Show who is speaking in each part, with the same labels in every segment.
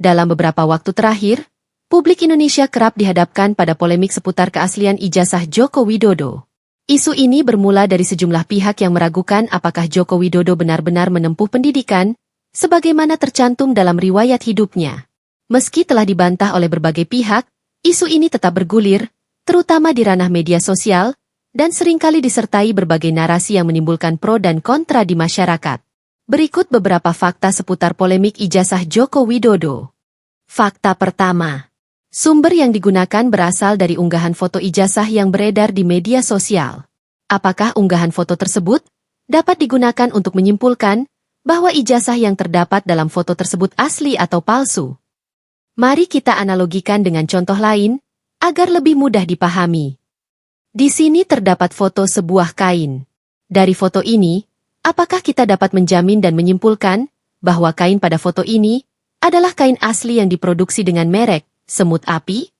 Speaker 1: Dalam beberapa waktu terakhir, publik Indonesia kerap dihadapkan pada polemik seputar keaslian ijazah Joko Widodo. Isu ini bermula dari sejumlah pihak yang meragukan apakah Joko Widodo benar-benar menempuh pendidikan, sebagaimana tercantum dalam riwayat hidupnya. Meski telah dibantah oleh berbagai pihak, isu ini tetap bergulir, terutama di ranah media sosial, dan seringkali disertai berbagai narasi yang menimbulkan pro dan kontra di masyarakat. Berikut beberapa fakta seputar polemik ijazah Joko Widodo. Fakta pertama. Sumber yang digunakan berasal dari unggahan foto ijazah yang beredar di media sosial. Apakah unggahan foto tersebut dapat digunakan untuk menyimpulkan bahwa ijazah yang terdapat dalam foto tersebut asli atau palsu? Mari kita analogikan dengan contoh lain, agar lebih mudah dipahami. Di sini terdapat foto sebuah kain. Dari foto ini, apakah kita dapat menjamin dan menyimpulkan bahwa kain pada foto ini adalah kain asli yang diproduksi dengan merek Semut Api?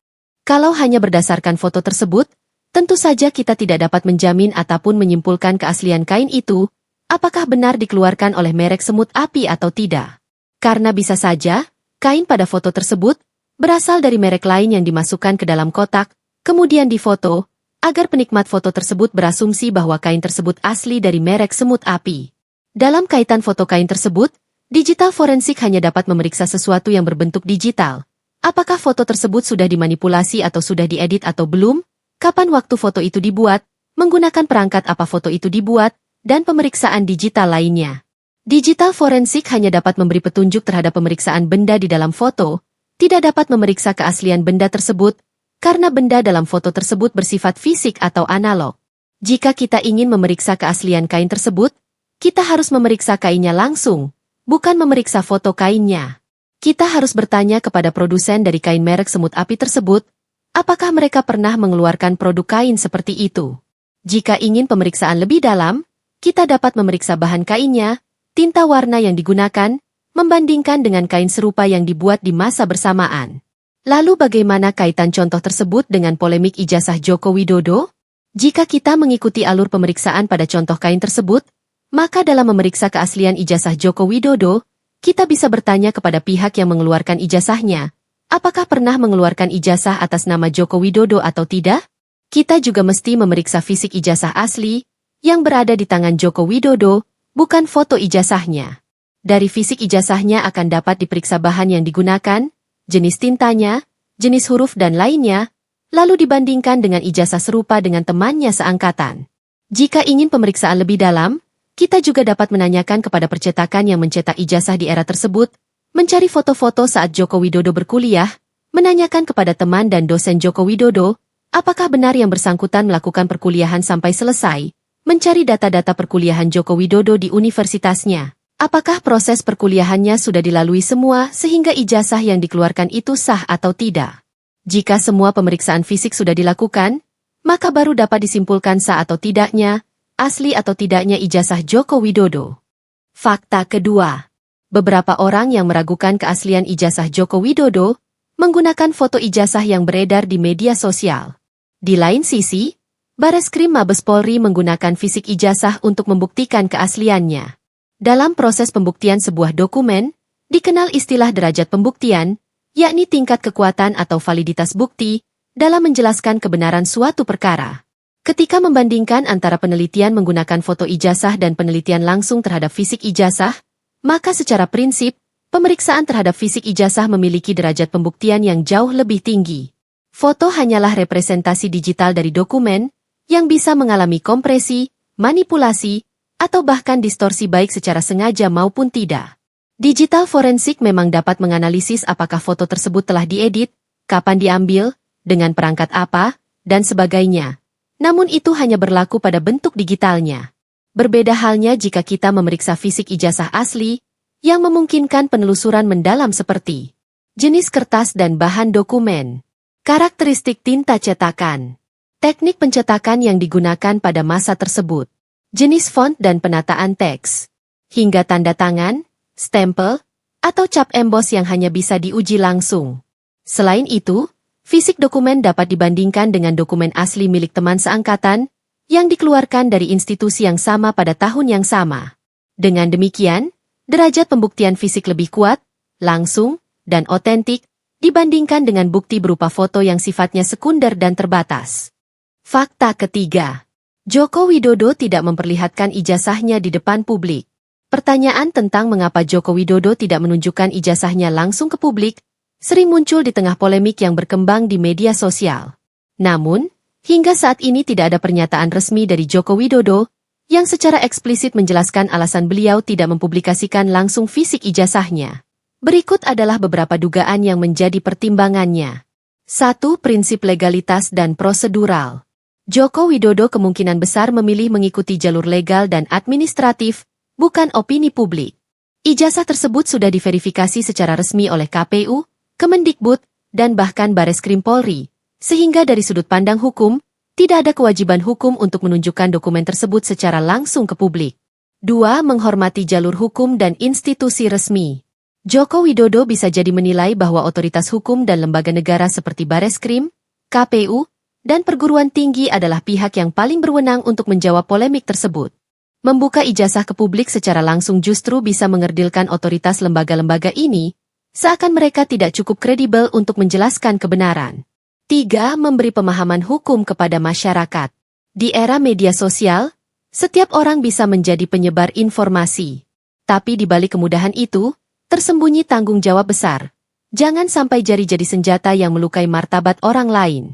Speaker 1: Kalau hanya berdasarkan foto tersebut, tentu saja kita tidak dapat menjamin ataupun menyimpulkan keaslian kain itu, apakah benar dikeluarkan oleh merek Semut Api atau tidak. Karena bisa saja, kain pada foto tersebut berasal dari merek lain yang dimasukkan ke dalam kotak, kemudian difoto, agar penikmat foto tersebut berasumsi bahwa kain tersebut asli dari merek Semut Api. Dalam kaitan foto kain tersebut, digital forensik hanya dapat memeriksa sesuatu yang berbentuk digital. Apakah foto tersebut sudah dimanipulasi atau sudah diedit atau belum? Kapan waktu foto itu dibuat? Menggunakan perangkat apa foto itu dibuat? Dan pemeriksaan digital lainnya. Digital forensik hanya dapat memberi petunjuk terhadap pemeriksaan benda di dalam foto, tidak dapat memeriksa keaslian benda tersebut, karena benda dalam foto tersebut bersifat fisik atau analog. Jika kita ingin memeriksa keaslian kain tersebut, kita harus memeriksa kainnya langsung, bukan memeriksa foto kainnya. Kita harus bertanya kepada produsen dari kain merek Semut Api tersebut, apakah mereka pernah mengeluarkan produk kain seperti itu. Jika ingin pemeriksaan lebih dalam, kita dapat memeriksa bahan kainnya, tinta warna yang digunakan, membandingkan dengan kain serupa yang dibuat di masa bersamaan. Lalu bagaimana kaitan contoh tersebut dengan polemik ijazah Joko Widodo? Jika kita mengikuti alur pemeriksaan pada contoh kain tersebut, maka dalam memeriksa keaslian ijazah Joko Widodo, kita bisa bertanya kepada pihak yang mengeluarkan ijazahnya, apakah pernah mengeluarkan ijazah atas nama Joko Widodo atau tidak? Kita juga mesti memeriksa fisik ijazah asli, yang berada di tangan Joko Widodo, bukan foto ijazahnya. Dari fisik ijazahnya akan dapat diperiksa bahan yang digunakan, jenis tintanya, jenis huruf dan lainnya, lalu dibandingkan dengan ijazah serupa dengan temannya seangkatan. Jika ingin pemeriksaan lebih dalam, kita juga dapat menanyakan kepada percetakan yang mencetak ijazah di era tersebut, mencari foto-foto saat Joko Widodo berkuliah, menanyakan kepada teman dan dosen Joko Widodo, apakah benar yang bersangkutan melakukan perkuliahan sampai selesai, mencari data-data perkuliahan Joko Widodo di universitasnya. Apakah proses perkuliahannya sudah dilalui semua sehingga ijazah yang dikeluarkan itu sah atau tidak? Jika semua pemeriksaan fisik sudah dilakukan, maka baru dapat disimpulkan sah atau tidaknya, asli atau tidaknya ijazah Joko Widodo. Fakta kedua. Beberapa orang yang meragukan keaslian ijazah Joko Widodo menggunakan foto ijazah yang beredar di media sosial. Di lain sisi, Bareskrim Mabes Polri menggunakan fisik ijazah untuk membuktikan keasliannya. Dalam proses pembuktian sebuah dokumen, dikenal istilah derajat pembuktian, yakni tingkat kekuatan atau validitas bukti, dalam menjelaskan kebenaran suatu perkara. Ketika membandingkan antara penelitian menggunakan foto ijazah dan penelitian langsung terhadap fisik ijazah, maka secara prinsip, pemeriksaan terhadap fisik ijazah memiliki derajat pembuktian yang jauh lebih tinggi. Foto hanyalah representasi digital dari dokumen, yang bisa mengalami kompresi, manipulasi, atau bahkan distorsi baik secara sengaja maupun tidak. Digital forensik memang dapat menganalisis apakah foto tersebut telah diedit, kapan diambil, dengan perangkat apa, dan sebagainya. Namun itu hanya berlaku pada bentuk digitalnya. Berbeda halnya jika kita memeriksa fisik ijazah asli, yang memungkinkan penelusuran mendalam seperti jenis kertas dan bahan dokumen, karakteristik tinta cetakan, teknik pencetakan yang digunakan pada masa tersebut, jenis font dan penataan teks, hingga tanda tangan, stempel, atau cap emboss yang hanya bisa diuji langsung. Selain itu, fisik dokumen dapat dibandingkan dengan dokumen asli milik teman seangkatan, yang dikeluarkan dari institusi yang sama pada tahun yang sama. Dengan demikian, derajat pembuktian fisik lebih kuat, langsung, dan otentik, dibandingkan dengan bukti berupa foto yang sifatnya sekunder dan terbatas. Fakta ketiga. Joko Widodo tidak memperlihatkan ijazahnya di depan publik. Pertanyaan tentang mengapa Joko Widodo tidak menunjukkan ijazahnya langsung ke publik sering muncul di tengah polemik yang berkembang di media sosial. Namun, hingga saat ini tidak ada pernyataan resmi dari Joko Widodo yang secara eksplisit menjelaskan alasan beliau tidak mempublikasikan langsung fisik ijazahnya. Berikut adalah beberapa dugaan yang menjadi pertimbangannya. 1. Prinsip legalitas dan prosedural. Joko Widodo kemungkinan besar memilih mengikuti jalur legal dan administratif, bukan opini publik. Ijazah tersebut sudah diverifikasi secara resmi oleh KPU, Kemendikbud, dan bahkan Bareskrim Polri, sehingga dari sudut pandang hukum, tidak ada kewajiban hukum untuk menunjukkan dokumen tersebut secara langsung ke publik. 2. Menghormati jalur hukum dan institusi resmi. Joko Widodo bisa jadi menilai bahwa otoritas hukum dan lembaga negara seperti Bareskrim, KPU, dan perguruan tinggi adalah pihak yang paling berwenang untuk menjawab polemik tersebut. Membuka ijazah ke publik secara langsung justru bisa mengerdilkan otoritas lembaga-lembaga ini, seakan mereka tidak cukup kredibel untuk menjelaskan kebenaran. 3. Memberi pemahaman hukum kepada masyarakat. Di era media sosial, setiap orang bisa menjadi penyebar informasi. Tapi di balik kemudahan itu, tersembunyi tanggung jawab besar. Jangan sampai jari jadi senjata yang melukai martabat orang lain.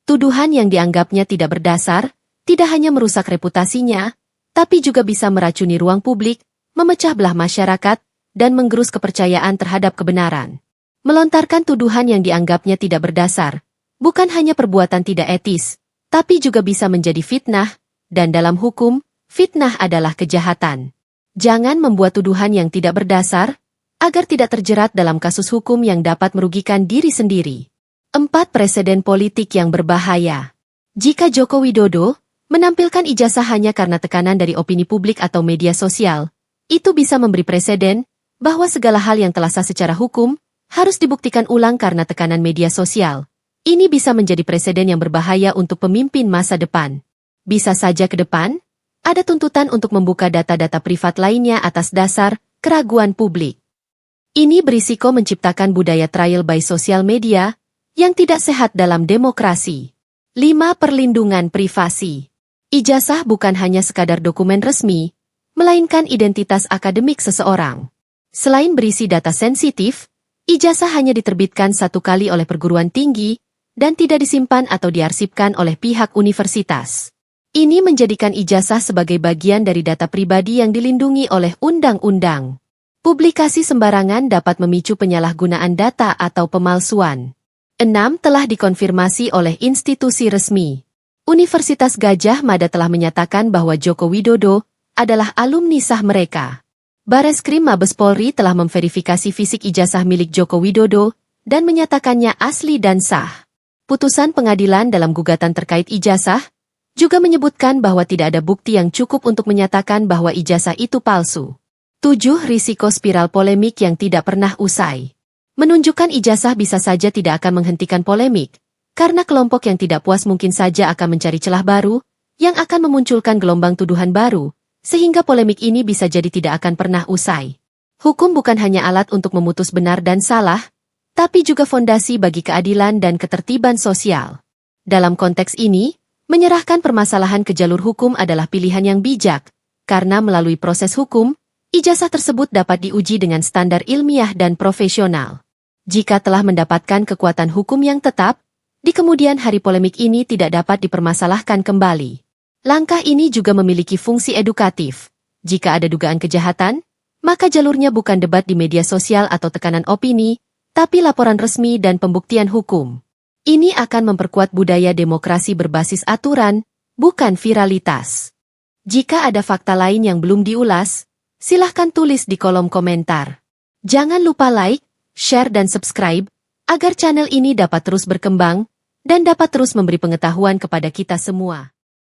Speaker 1: Tuduhan yang dianggapnya tidak berdasar, tidak hanya merusak reputasinya, tapi juga bisa meracuni ruang publik, memecah belah masyarakat, dan menggerus kepercayaan terhadap kebenaran. Melontarkan tuduhan yang dianggapnya tidak berdasar, bukan hanya perbuatan tidak etis, tapi juga bisa menjadi fitnah, dan dalam hukum, fitnah adalah kejahatan. Jangan membuat tuduhan yang tidak berdasar, agar tidak terjerat dalam kasus hukum yang dapat merugikan diri sendiri. 4. Presiden politik yang berbahaya. Jika Joko Widodo menampilkan ijazah hanya karena tekanan dari opini publik atau media sosial, itu bisa memberi preseden bahwa segala hal yang telah sah secara hukum harus dibuktikan ulang karena tekanan media sosial. Ini bisa menjadi preseden yang berbahaya untuk pemimpin masa depan. Bisa saja ke depan, ada tuntutan untuk membuka data-data privat lainnya atas dasar keraguan publik. Ini berisiko menciptakan budaya trial by sosial media yang tidak sehat dalam demokrasi. 5. Perlindungan privasi. Ijazah bukan hanya sekadar dokumen resmi, melainkan identitas akademik seseorang. Selain berisi data sensitif, ijazah hanya diterbitkan satu kali oleh perguruan tinggi dan tidak disimpan atau diarsipkan oleh pihak universitas. Ini menjadikan ijazah sebagai bagian dari data pribadi yang dilindungi oleh undang-undang. Publikasi sembarangan dapat memicu penyalahgunaan data atau pemalsuan. 6. Telah dikonfirmasi oleh institusi resmi. Universitas Gadjah Mada telah menyatakan bahwa Joko Widodo adalah alumni sah mereka. Bareskrim Mabes Polri telah memverifikasi fisik ijazah milik Joko Widodo dan menyatakannya asli dan sah. Putusan pengadilan dalam gugatan terkait ijazah juga menyebutkan bahwa tidak ada bukti yang cukup untuk menyatakan bahwa ijazah itu palsu. 7. Risiko spiral polemik yang tidak pernah usai. Menunjukkan ijazah bisa saja tidak akan menghentikan polemik, karena kelompok yang tidak puas mungkin saja akan mencari celah baru, yang akan memunculkan gelombang tuduhan baru, sehingga polemik ini bisa jadi tidak akan pernah usai. Hukum bukan hanya alat untuk memutus benar dan salah, tapi juga fondasi bagi keadilan dan ketertiban sosial. Dalam konteks ini, menyerahkan permasalahan ke jalur hukum adalah pilihan yang bijak, karena melalui proses hukum, ijazah tersebut dapat diuji dengan standar ilmiah dan profesional. Jika telah mendapatkan kekuatan hukum yang tetap, di kemudian hari polemik ini tidak dapat dipermasalahkan kembali. Langkah ini juga memiliki fungsi edukatif. Jika ada dugaan kejahatan, maka jalurnya bukan debat di media sosial atau tekanan opini, tapi laporan resmi dan pembuktian hukum. Ini akan memperkuat budaya demokrasi berbasis aturan, bukan viralitas. Jika ada fakta lain yang belum diulas, silahkan tulis di kolom komentar. Jangan lupa like, share dan subscribe, agar channel ini dapat terus berkembang, dan dapat terus memberi pengetahuan kepada kita semua.